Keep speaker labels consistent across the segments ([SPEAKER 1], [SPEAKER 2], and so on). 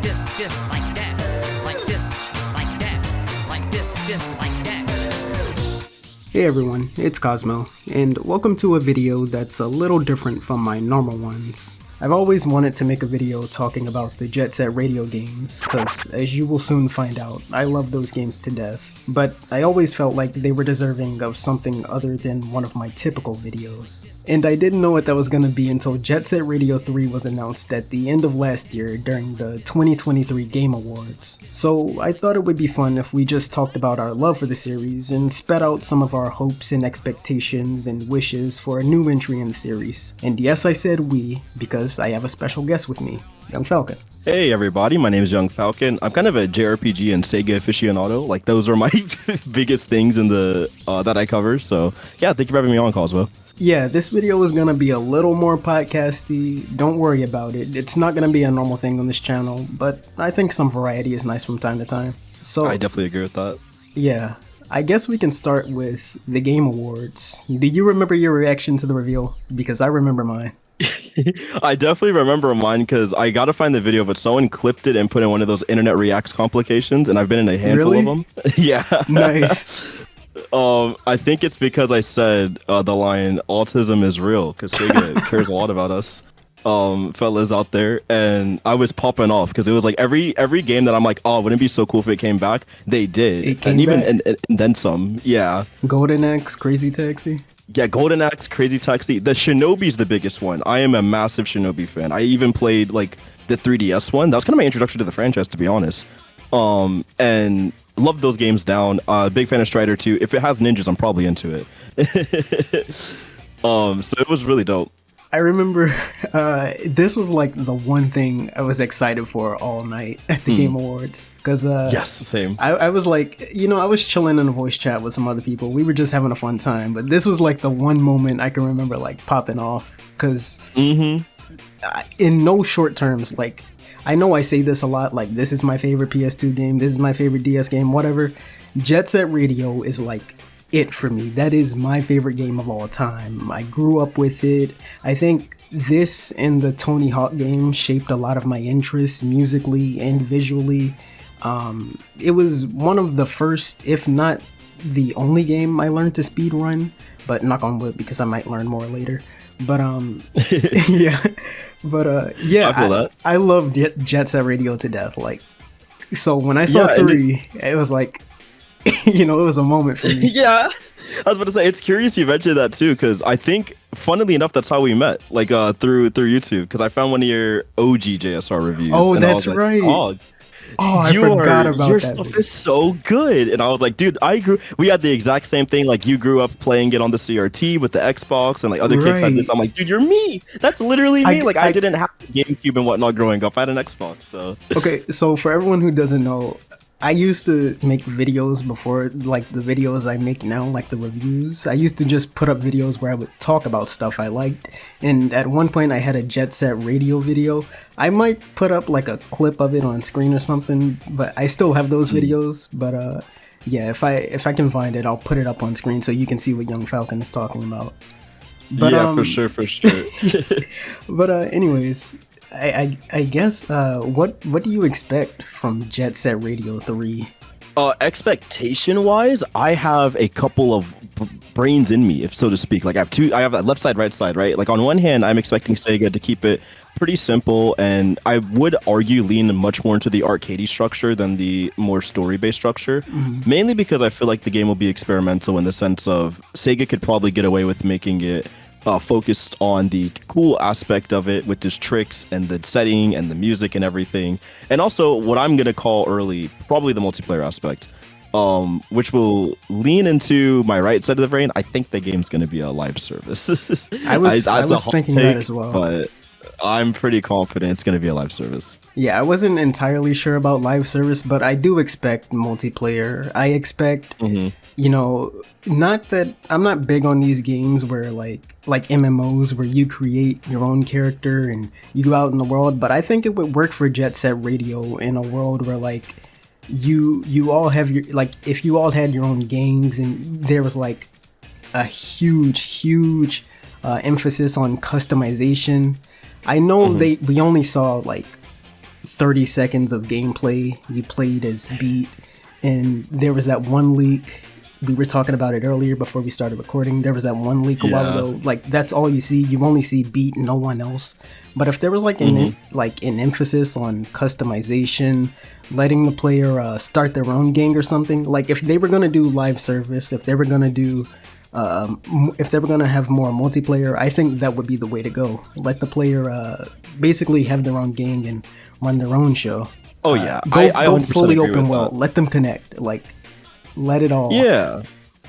[SPEAKER 1] this, like that, like this, like that, like this, like that.
[SPEAKER 2] Hey everyone, it's Cosmo, and welcome to a video that's a little different from my normal ones. I've always wanted to make a video talking about the Jet Set Radio games, because as you will soon find out, I love those games to death, but I always felt like they were deserving of something other than one of my typical videos. And I didn't know what that was going to be until Jet Set Radio 3 was announced at the end of last year during the 2023 Game Awards. So I thought it would be fun if we just talked about our love for the series and spat out some of our hopes and expectations and wishes for a new entry in the series. And yes, I said we, because I have a special guest with me, Yungfalcon.
[SPEAKER 3] Hey everybody, my name is Yungfalcon. I'm kind of a JRPG and Sega aficionado. Like those are my biggest things in the that I cover. So yeah, thank you for having me on, Cosmo.
[SPEAKER 2] Yeah, this video is going to be a little more podcasty. Don't worry about it. It's not going to be a normal thing on this channel, but I think some variety is nice from time to time. So
[SPEAKER 3] I definitely agree with that.
[SPEAKER 2] Yeah, I guess we can start with the Game Awards. Do you remember your reaction to the reveal? Because I remember mine.
[SPEAKER 3] I definitely remember mine because I got to find the video, but someone clipped it and put in one of those internet reacts complications, and I've been in a handful of them. Yeah.
[SPEAKER 2] Nice.
[SPEAKER 3] I think it's because I said the line "autism is real" because Sega cares a lot about us, fellas out there, and I was popping off because it was like every game that I'm like, oh, wouldn't it be so cool if it came back? They did,
[SPEAKER 2] it came
[SPEAKER 3] and even
[SPEAKER 2] back.
[SPEAKER 3] And then some. Yeah.
[SPEAKER 2] Golden Axe, Crazy Taxi.
[SPEAKER 3] Yeah, Golden Axe, Crazy Taxi. The Shinobi's the biggest one. I am a massive Shinobi fan. I even played like the 3DS one. That was kind of my introduction to the franchise, to be honest. And love those games down. Big fan of Strider 2. If it has ninjas, I'm probably into it. So it was really dope.
[SPEAKER 2] I remember this was like the one thing I was excited for all night at the Game Awards. Because
[SPEAKER 3] yes, same.
[SPEAKER 2] I was like, I was chilling in a voice chat with some other people. We were just having a fun time. But this was like the one moment I can remember like popping off. Because in no short terms, like, I know I say this a lot, like, this is my favorite PS2 game, this is my favorite DS game, whatever. Jet Set Radio is like it for me. That is my favorite game of all time. I grew up with it. I think this and the Tony Hawk game shaped a lot of my interests musically and visually. It was one of the first, if not the only game I learned to speed run, but knock on wood because I might learn more later. But yeah, but yeah,
[SPEAKER 3] I feel that.
[SPEAKER 2] I loved Jet Set Radio to death. Like, so when I saw 3, it was like, it was a moment for me.
[SPEAKER 3] Yeah, I was about to say, it's curious you mentioned that too, because I think, funnily enough, that's how we met, like through YouTube, because I found one of your OG JSR reviews.
[SPEAKER 2] Oh,
[SPEAKER 3] and
[SPEAKER 2] that's
[SPEAKER 3] I was
[SPEAKER 2] right.
[SPEAKER 3] Like,
[SPEAKER 2] I forgot about
[SPEAKER 3] your
[SPEAKER 2] that.
[SPEAKER 3] Stuff
[SPEAKER 2] video.
[SPEAKER 3] is so good, and I was like, dude, we had the exact same thing. Like, you grew up playing it on the CRT with the Xbox, and like other kids had this. I'm like, dude, you're me. That's literally me. I didn't have the GameCube and whatnot growing up. I had an Xbox, so.
[SPEAKER 2] Okay, so for everyone who doesn't know, I used to make videos before, like the videos I make now, like the reviews. I used to just put up videos where I would talk about stuff I liked. And at one point I had a Jet Set Radio video. I might put up like a clip of it on screen or something, but I still have those videos. But yeah, if I can find it, I'll put it up on screen so you can see what Yungfalcon is talking about. But,
[SPEAKER 3] yeah, for sure.
[SPEAKER 2] But anyways, I guess what do you expect from Jet Set Radio 3?
[SPEAKER 3] Expectation wise, I have a couple of brains in me, if so to speak. Like I have that left side, right side, right? Like on one hand, I'm expecting Sega to keep it pretty simple, and I would argue lean much more into the arcadey structure than the more story-based structure, mainly because I feel like the game will be experimental in the sense of Sega could probably get away with making it focused on the cool aspect of it with just tricks and the setting and the music and everything, and also what I'm gonna call early probably the multiplayer aspect, which will lean into my right side of the brain. I think the game's gonna be a live service.
[SPEAKER 2] I was thinking that as well,
[SPEAKER 3] but I'm pretty confident it's gonna be a live service.
[SPEAKER 2] Yeah, I wasn't entirely sure about live service, but I do expect multiplayer. I expect not that I'm not big on these games where like MMOs where you create your own character and you go out in the world, but I think it would work for Jet Set Radio in a world where like you all have your, like, if you all had your own gangs and there was like a huge emphasis on customization. I know we only saw like 30 seconds of gameplay you played as Beat, and there was that one leak. We were talking about it earlier before we started recording. There was that one leak a while ago. Like, that's all you see. You only see Beat and no one else. But if there was like an emphasis on customization, letting the player start their own gang or something, like if they were gonna do live service, if they were gonna do if they were going to have more multiplayer, I think that would be the way to go. Let the player basically have their own gang and run their own show.
[SPEAKER 3] Oh yeah,
[SPEAKER 2] Go fully open world. Let them connect. Like, let it all.
[SPEAKER 3] Yeah,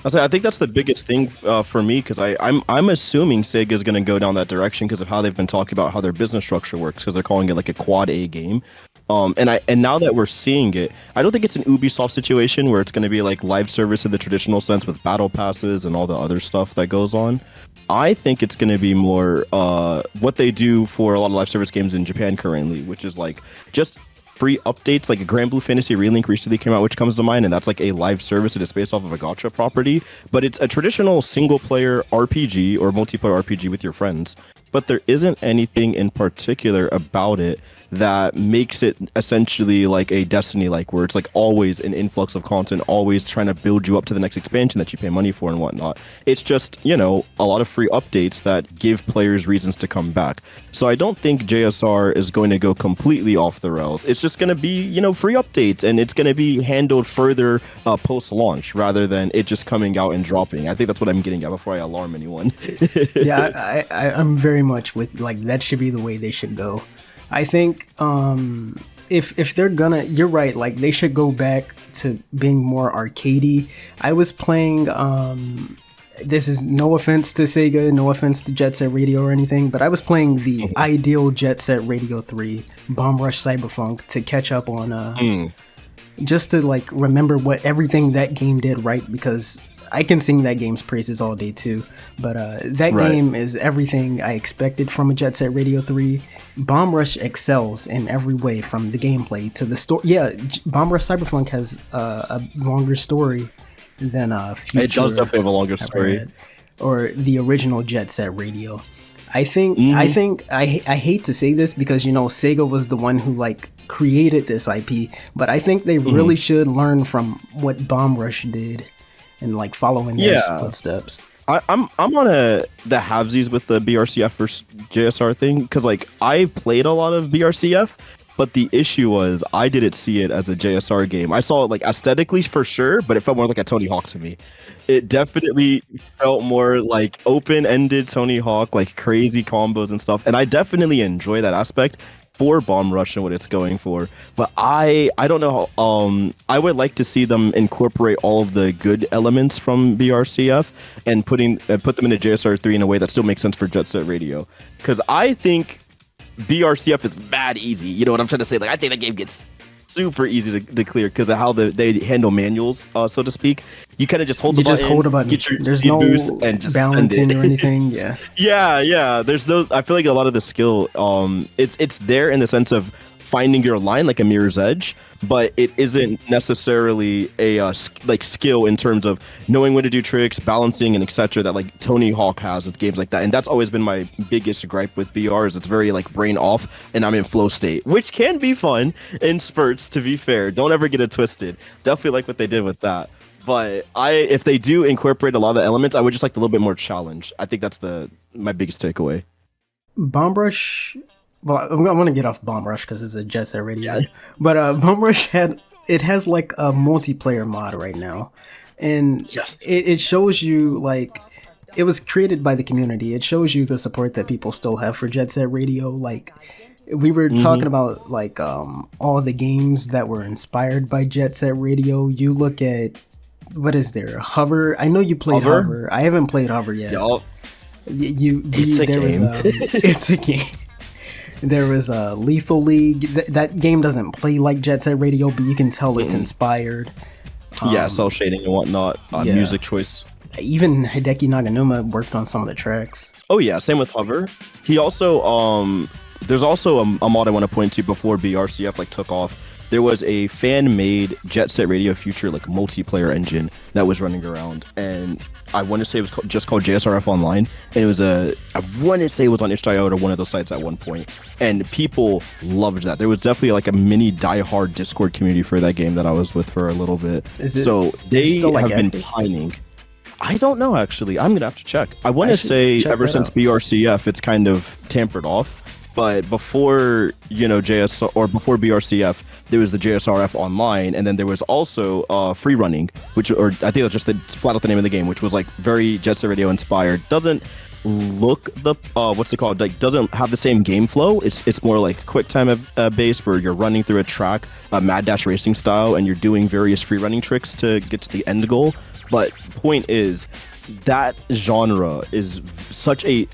[SPEAKER 3] I think that's the biggest thing for me, because I'm assuming Sega is going to go down that direction because of how they've been talking about how their business structure works, because they're calling it like a quad A game. And now that we're seeing it, I don't think it's an Ubisoft situation where it's going to be like live service in the traditional sense with battle passes and all the other stuff that goes on. I think it's going to be more what they do for a lot of live service games in Japan currently, which is like just free updates. Like a Grand Blue Fantasy Relink recently came out, which comes to mind, and that's like a live service and it's based off of a gacha property, but it's a traditional single player RPG or multiplayer RPG with your friends. But there isn't anything in particular about it that makes it essentially like a Destiny-like, where it's like always an influx of content, always trying to build you up to the next expansion that you pay money for and whatnot. It's just, you know, a lot of free updates that give players reasons to come back. So I don't think JSR is going to go completely off the rails. It's just going to be, you know, free updates, and it's going to be handled further post-launch rather than it just coming out and dropping. I think that's what I'm getting at before I alarm anyone.
[SPEAKER 2] Yeah, I'm very much with, like, that should be the way they should go. I think if they're gonna, you're right, like they should go back to being more arcadey. I was playing this is no offense to Sega, no offense to Jet Set Radio or anything, but I was playing the ideal Jet Set Radio 3 Bomb Rush Cyberpunk to catch up on just to like remember what everything that game did right, because I can sing that game's praises all day too, but that game is everything I expected from a Jet Set Radio 3. Bomb Rush excels in every way, from the gameplay to the story. Yeah, Bomb Rush Cyberpunk has a longer story than Future.
[SPEAKER 3] It does definitely have a longer story.
[SPEAKER 2] Or the original Jet Set Radio. I think I hate to say this because, you know, Sega was the one who like created this IP, but I think they really should learn from what Bomb Rush did and like follow in their footsteps.
[SPEAKER 3] I'm on the halvesies with the BRCF versus JSR thing, because like I played a lot of BRCF, but the issue was I didn't see it as a JSR game. I saw it like aesthetically for sure, but it felt more like a Tony Hawk to me. It definitely felt more like open-ended Tony Hawk, like crazy combos and stuff, and I definitely enjoy that aspect for Bomb Rush and what it's going for. But I don't know how, I would like to see them incorporate all of the good elements from BRCF and put them into JSR 3 in a way that still makes sense for Jet Set Radio. Because I think BRCF is bad easy. You know what I'm trying to say? Like, I think that game gets super easy to clear because of how they handle manuals, so to speak. You kind of just hold the button, get your
[SPEAKER 2] there's
[SPEAKER 3] speed
[SPEAKER 2] no
[SPEAKER 3] boost, and just
[SPEAKER 2] balancing or anything.
[SPEAKER 3] Yeah. There's no. I feel like a lot of the skill, it's there in the sense of finding your line like a Mirror's Edge, but it isn't necessarily a skill in terms of knowing when to do tricks, balancing, and etc. that like Tony Hawk has with games like that. And that's always been my biggest gripe with BR, is it's very like brain off, and I'm in flow state, which can be fun in spurts. To be fair, don't ever get it twisted. Definitely like what they did with that. But if they do incorporate a lot of the elements, I would just like a little bit more challenge. I think that's my biggest takeaway.
[SPEAKER 2] Bomb Rush. Well, I'm going to get off Bomb Rush because it's a Jet Set Radio. Yeah. But Bomb Rush has like a multiplayer mod right now. And it shows you, like, it was created by the community. It shows you the support that people still have for Jet Set Radio. Like, we were talking about, like, all the games that were inspired by Jet Set Radio. You look at, what is there? Hover. I know you played Hover. I haven't played Hover yet.
[SPEAKER 3] Yup.
[SPEAKER 2] It's a game. It's a game. There was a Lethal League. That game doesn't play like Jet Set Radio, but you can tell it's inspired.
[SPEAKER 3] Cell shading and whatnot. Music choice.
[SPEAKER 2] Even Hideki Naganuma worked on some of the tracks.
[SPEAKER 3] Oh yeah, same with Hover. He also there's also a mod I want to point to before BRCF like took off. there was a fan-made Jet Set Radio Future like multiplayer engine that was running around, and I want to say it was just called JSRF Online, and it was I want to say it was on itch.io or one of those sites at one point, and people loved that. There was definitely like a mini diehard Discord community for that game that I was with for a little bit. So they have been pining. I don't know, actually. I'm gonna have to check. I want to say ever since BRCF, it's kind of tampered off. But before, you know, before BRCF, there was the JSRF Online, and then there was also free running, or I think that's just flat out the name of the game, which was like very Jet Set Radio inspired. Doesn't look like doesn't have the same game flow. It's more like quick time based, where you're running through a track, Mad Dash racing style, and you're doing various free running tricks to get to the end goal. But point is, that genre is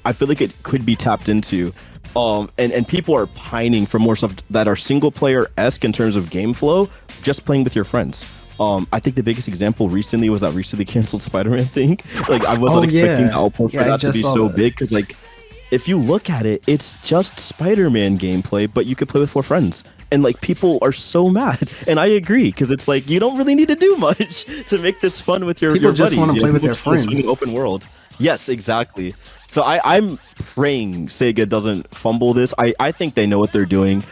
[SPEAKER 3] I feel like it could be tapped into. And people are pining for more stuff that are single player-esque in terms of game flow, just playing with your friends. I think the biggest example recently was that recently canceled Spider-Man thing. Like, I wasn't expecting the output for that to be so big, because like, if you look at it, it's just Spider-Man gameplay, but you could play with 4 friends. And like, people are so mad, and I agree, because it's like, you don't really need to do much to make this fun with your
[SPEAKER 2] people
[SPEAKER 3] buddies.
[SPEAKER 2] Just want to play with their friends.
[SPEAKER 3] In open world. Yes, exactly. So I'm praying Sega doesn't fumble this. I think they know what they're doing.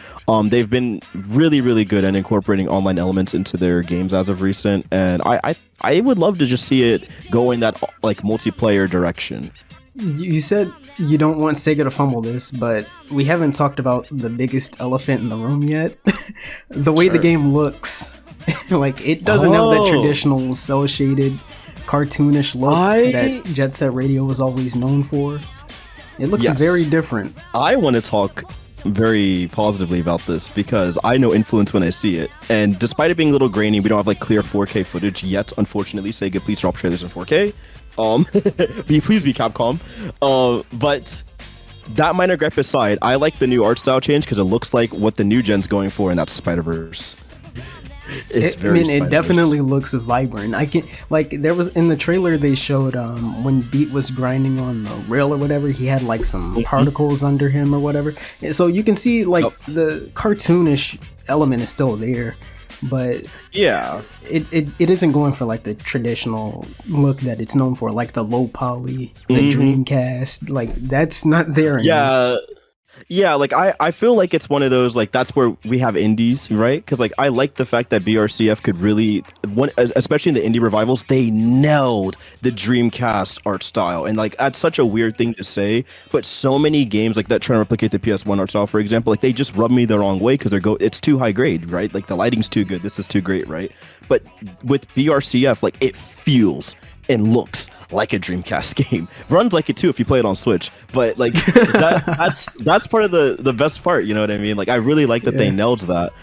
[SPEAKER 3] They've been really, really good at incorporating online elements into their games as of recent, and I would love to just see it go in that like multiplayer direction.
[SPEAKER 2] You said you don't want Sega to fumble this, but we haven't talked about the biggest elephant in the room yet. The way the game looks, like, it doesn't have that traditional cel-shaded, cartoonish look that Jet Set Radio was always known for. It looks very different. I
[SPEAKER 3] want to talk very positively about this because I know influence when I see it. And despite it being a little grainy, we don't have like clear 4K footage yet, unfortunately. Sega, please drop trailers in 4K. Please be Capcom. But that minor gripe aside, I like the new art style change because it looks like what the new gen's going for, and that's Spider-Verse.
[SPEAKER 2] It definitely looks vibrant. I can there was in the trailer they showed when Beat was grinding on the rail or whatever, he had like some particles under him or whatever. So you can see like the cartoonish element is still there, but
[SPEAKER 3] yeah,
[SPEAKER 2] it isn't going for like the traditional look that it's known for, like the low poly, the Dreamcast. Like, that's not there anymore.
[SPEAKER 3] Yeah, like I feel like it's one of those, like, that's where we have indies, right? Because like, I like the fact that BRCF could really, especially in the indie revivals, they nailed the Dreamcast art style, and like, that's such a weird thing to say, but so many games like that trying to replicate the PS1 art style, for example, like, they just rub me the wrong way because it's too high grade, right? Like, the lighting's too good, this is too great, right? But with BRCF, like, it feels and looks like a Dreamcast game. Runs like it too if you play it on Switch. But like, that's part of the best part, you know what I mean? Like, I really like that they nailed that.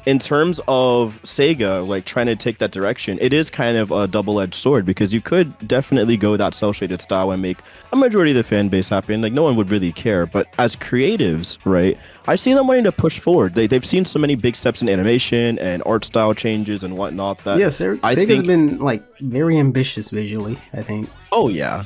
[SPEAKER 3] In terms of Sega, like, trying to take that direction, it is kind of a double-edged sword, because you could definitely go that cel-shaded style and make a majority of the fan base happy, and like, no one would really care. But as creatives, right, I see them wanting to push forward. They've seen so many big steps in animation and art style changes and whatnot that
[SPEAKER 2] Sega's been like very ambitious visually, I think.
[SPEAKER 3] Oh yeah.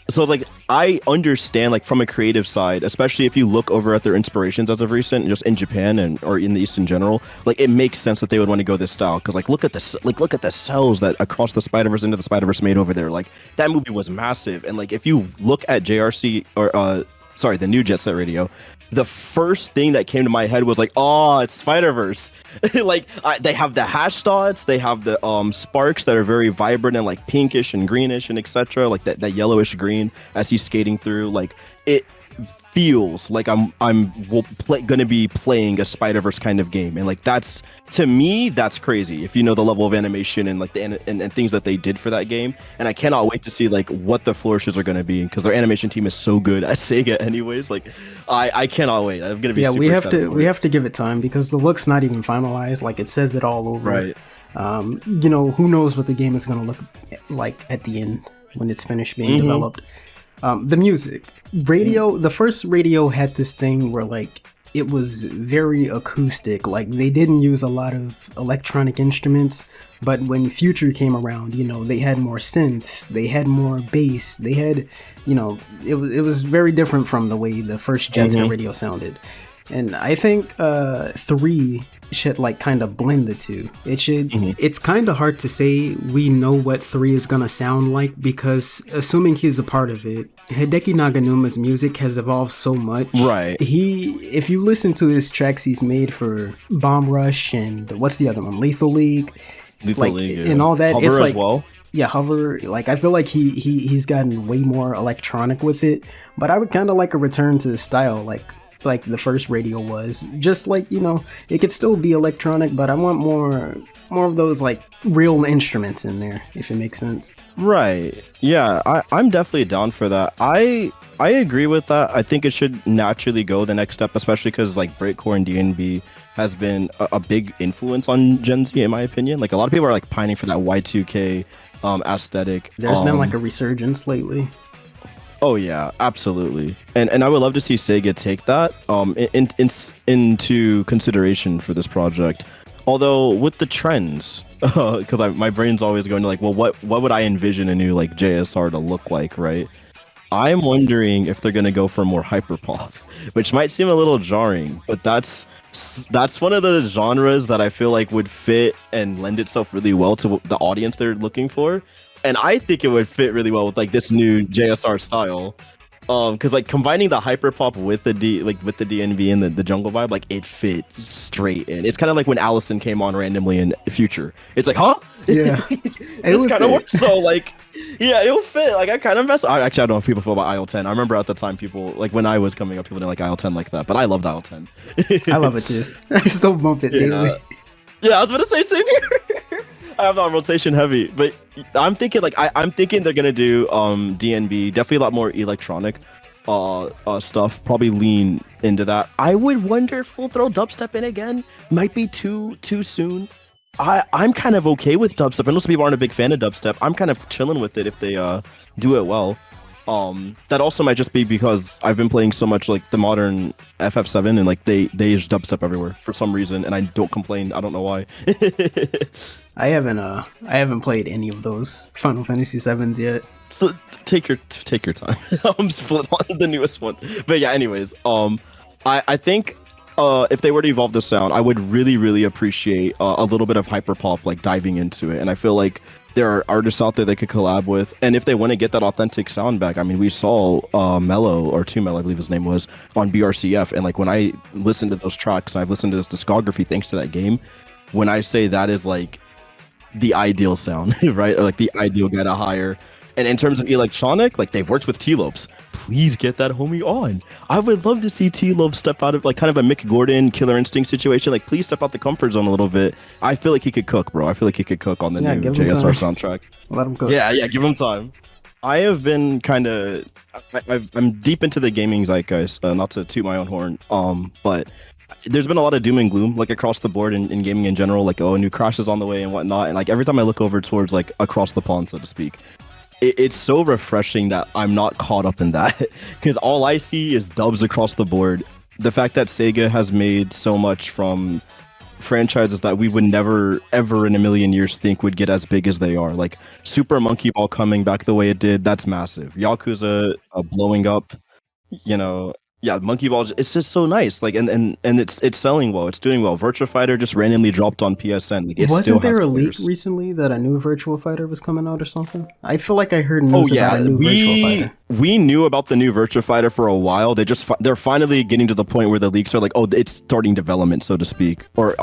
[SPEAKER 3] So it's like, I understand, like, from a creative side, especially if you look over at their inspirations as of recent, just in Japan or in the East in general, like, it makes sense that they would want to go this style, because like, look at this, like, look at the cells that Across the Spider-Verse, Into the Spider-Verse made over there. Like, that movie was massive. And like, if you look at JRC the new Jet Set Radio, the first thing that came to my head was like, oh, it's Spider-Verse. Like, they have the hash dots, they have the sparks that are very vibrant and like pinkish and greenish and etc. Like that yellowish green as he's skating through. Like, it feels like I'm gonna be playing a Spider-Verse kind of game, and like, that's, to me, that's crazy if you know the level of animation and like and things that they did for that game. And I cannot wait to see like what the flourishes are gonna be, because their animation team is so good at Sega anyways. Like, I cannot wait. I'm gonna be super excited.
[SPEAKER 2] We have to give it time, because the look's not even finalized. Like, it says it all over.
[SPEAKER 3] Right.
[SPEAKER 2] You know, who knows what the game is gonna look like at the end when it's finished being developed. The music, the first radio had this thing where like, it was very acoustic. Like, they didn't use a lot of electronic instruments, but when Future came around, you know, they had more synths, they had more bass, they had, you know, it was very different from the way the first Jet Set Radio sounded. And I think 3 should like kind of blend the two. It should.
[SPEAKER 3] Mhm.
[SPEAKER 2] It's kind of hard to say we know what 3 is gonna sound like because assuming he's a part of it, Hideki Naganuma's music has evolved so much.
[SPEAKER 3] Right.
[SPEAKER 2] If you listen to his tracks he's made for Bomb Rush and what's the other one, Lethal League, and all that,
[SPEAKER 3] Hover
[SPEAKER 2] it's
[SPEAKER 3] as
[SPEAKER 2] like
[SPEAKER 3] well.
[SPEAKER 2] yeah, Hover. Like I feel like he's gotten way more electronic with it, but I would kind of like a return to the style like the first Radio was. Just like, you know, it could still be electronic, but I want more of those like real instruments in there, if it makes sense.
[SPEAKER 3] Right. Yeah, I'm definitely down for that. I agree with that. I think it should naturally go the next step, especially because like breakcore and DNB has been a big influence on Gen Z, in my opinion. Like a lot of people are like pining for that Y2K aesthetic.
[SPEAKER 2] There's been like a resurgence lately.
[SPEAKER 3] Oh yeah, absolutely. And I would love to see Sega take that into consideration for this project. Although with the trends, because my brain's always going to like, well, what would I envision a new like JSR to look like, right? I'm wondering if they're gonna go for more hyperpop, which might seem a little jarring, but that's one of the genres that I feel like would fit and lend itself really well to the audience they're looking for. And I think it would fit really well with like this new JSR style. Because like combining the hyperpop with the DNB and the jungle vibe, like it fit straight in. It's kind of like when Allison came on randomly in Future. It's like, huh?
[SPEAKER 2] Yeah.
[SPEAKER 3] This kind of works though. Like, yeah, it would fit. Like I kind of mess. I don't know if people feel about IL-10. I remember at the time people like when I was coming up, people didn't like IL-10 like that, but I loved IL-10.
[SPEAKER 2] I love it too. I still bump it daily.
[SPEAKER 3] Yeah, I was gonna say same here. I have that on rotation heavy, but I'm thinking like I'm thinking they're gonna do DNB, definitely a lot more electronic stuff, probably lean into that. I would wonder if we'll throw dubstep in again. Might be too soon. I'm kind of okay with dubstep. I know some people aren't a big fan of dubstep. I'm kind of chilling with it if they do it well. That also might just be because I've been playing so much like the modern FF7 and like they use dubstep everywhere for some reason, and I don't complain. I don't know why.
[SPEAKER 2] I haven't played any of those Final Fantasy 7s yet.
[SPEAKER 3] So take your time. I'm split on the newest one, but yeah. Anyways, I think if they were to evolve the sound, I would really appreciate a little bit of hyperpop like diving into it, and I feel like there are artists out there they could collab with, and if they want to get that authentic sound back, I mean, we saw Mello or 2Mello, I believe his name was, on BRCF, and like when I listened to those tracks, and I've listened to this discography thanks to that game, when I say that is like the ideal sound, right? Or like the ideal guy to hire. And in terms of electronic, like they've worked with T-Lopes. Please get that homie on. I would love to see T-Lopes step out of like kind of a Mick Gordon Killer Instinct situation. Like please step out the comfort zone a little bit. I feel like he could cook, bro. I feel like he could cook on the new JSR soundtrack.
[SPEAKER 2] Let him cook.
[SPEAKER 3] Yeah, give him time. I have been kind of, I'm deep into the gaming zeitgeist, not to toot my own horn, but there's been a lot of doom and gloom like across the board in gaming in general, like a new crash is on the way and whatnot, and like every time I look over towards like across the pond, so to speak, it's so refreshing that I'm not caught up in that because all I see is dubs across the board. The fact that Sega has made so much from franchises that we would never ever in a million years think would get as big as they are, like Super Monkey Ball coming back the way it did, that's massive. Yakuza blowing up, you know. Yeah, Monkey Ball, it's just so nice. Like, and it's selling well. It's doing well. Virtua Fighter just randomly dropped on PSN. Like, it
[SPEAKER 2] Wasn't
[SPEAKER 3] still
[SPEAKER 2] there
[SPEAKER 3] has
[SPEAKER 2] a leak
[SPEAKER 3] players.
[SPEAKER 2] recently that a new Virtua Fighter was coming out or something? I feel like I heard news about a new Virtua Fighter.
[SPEAKER 3] We knew about the new Virtua Fighter for a while. They're finally getting to the point where the leaks are like, oh, it's starting development, so to speak, or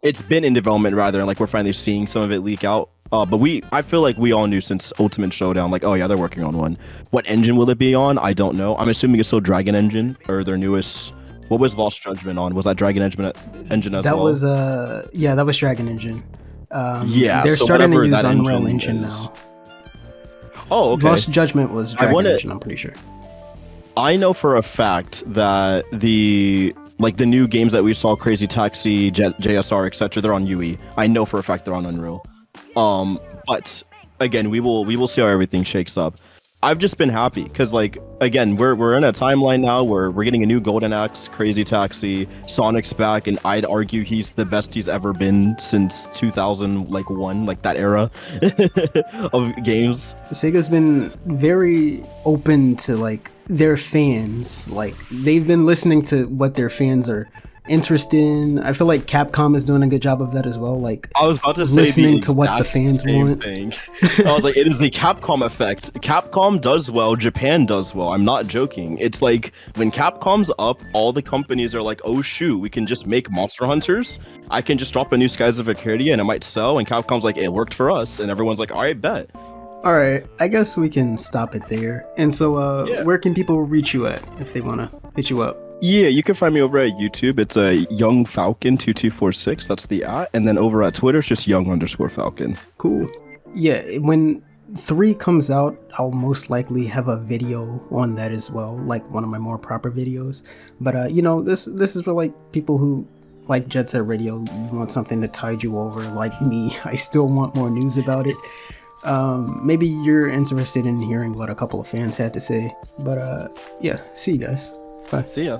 [SPEAKER 3] it's been in development rather, and like we're finally seeing some of it leak out. But I feel like we all knew since Ultimate Showdown, like, oh yeah, they're working on one. What engine will it be on? I don't know. I'm assuming it's still Dragon Engine or their newest. What was Lost Judgment on? Was that Dragon Engine as well?
[SPEAKER 2] That was Dragon Engine.
[SPEAKER 3] Yeah,
[SPEAKER 2] they're
[SPEAKER 3] so
[SPEAKER 2] starting to
[SPEAKER 3] whatever
[SPEAKER 2] use
[SPEAKER 3] that
[SPEAKER 2] Unreal
[SPEAKER 3] engine
[SPEAKER 2] Engine
[SPEAKER 3] is.
[SPEAKER 2] now.
[SPEAKER 3] Oh, okay.
[SPEAKER 2] Lost Judgment was Dragon Engine, I'm pretty sure.
[SPEAKER 3] I know for a fact that the new games that we saw, Crazy Taxi, JSR, etc., they're on UE. I know for a fact they're on Unreal. But again, we will see how everything shakes up. I've just been happy because, like, again, we're in a timeline now where we're getting a new Golden Axe, Crazy Taxi, Sonic's back, and I'd argue he's the best he's ever been since 2001, like that era of games.
[SPEAKER 2] Sega's been very open to like their fans. Like they've been listening to what their fans are interested in. I feel like Capcom is doing a good job of that as well. Like
[SPEAKER 3] I was about to say
[SPEAKER 2] listening to what the fans want.
[SPEAKER 3] Thing. I was like, it is the Capcom effect. Capcom does well, Japan does well. I'm not joking. It's like when Capcom's up, all the companies are like, oh shoot, we can just make Monster Hunters. I can just drop a new Skies of Arcadia and it might sell. And Capcom's like, it worked for us. And everyone's like, all right, bet.
[SPEAKER 2] All right, I guess we can stop it there. And so, where can people reach you at if they want to hit you up?
[SPEAKER 3] Yeah, you can find me over at YouTube. It's a Yungfalcon2246. That's the @ and then over at Twitter, it's just Young_Falcon. Cool.
[SPEAKER 2] Yeah, when 3 comes out, I'll most likely have a video on that as well, like one of my more proper videos. But you know, this is for like people who like Jet Set Radio. You want something to tide you over, like me. I still want more news about it. Maybe you're interested in hearing what a couple of fans had to say. But yeah, see you guys. Bye.
[SPEAKER 3] See ya.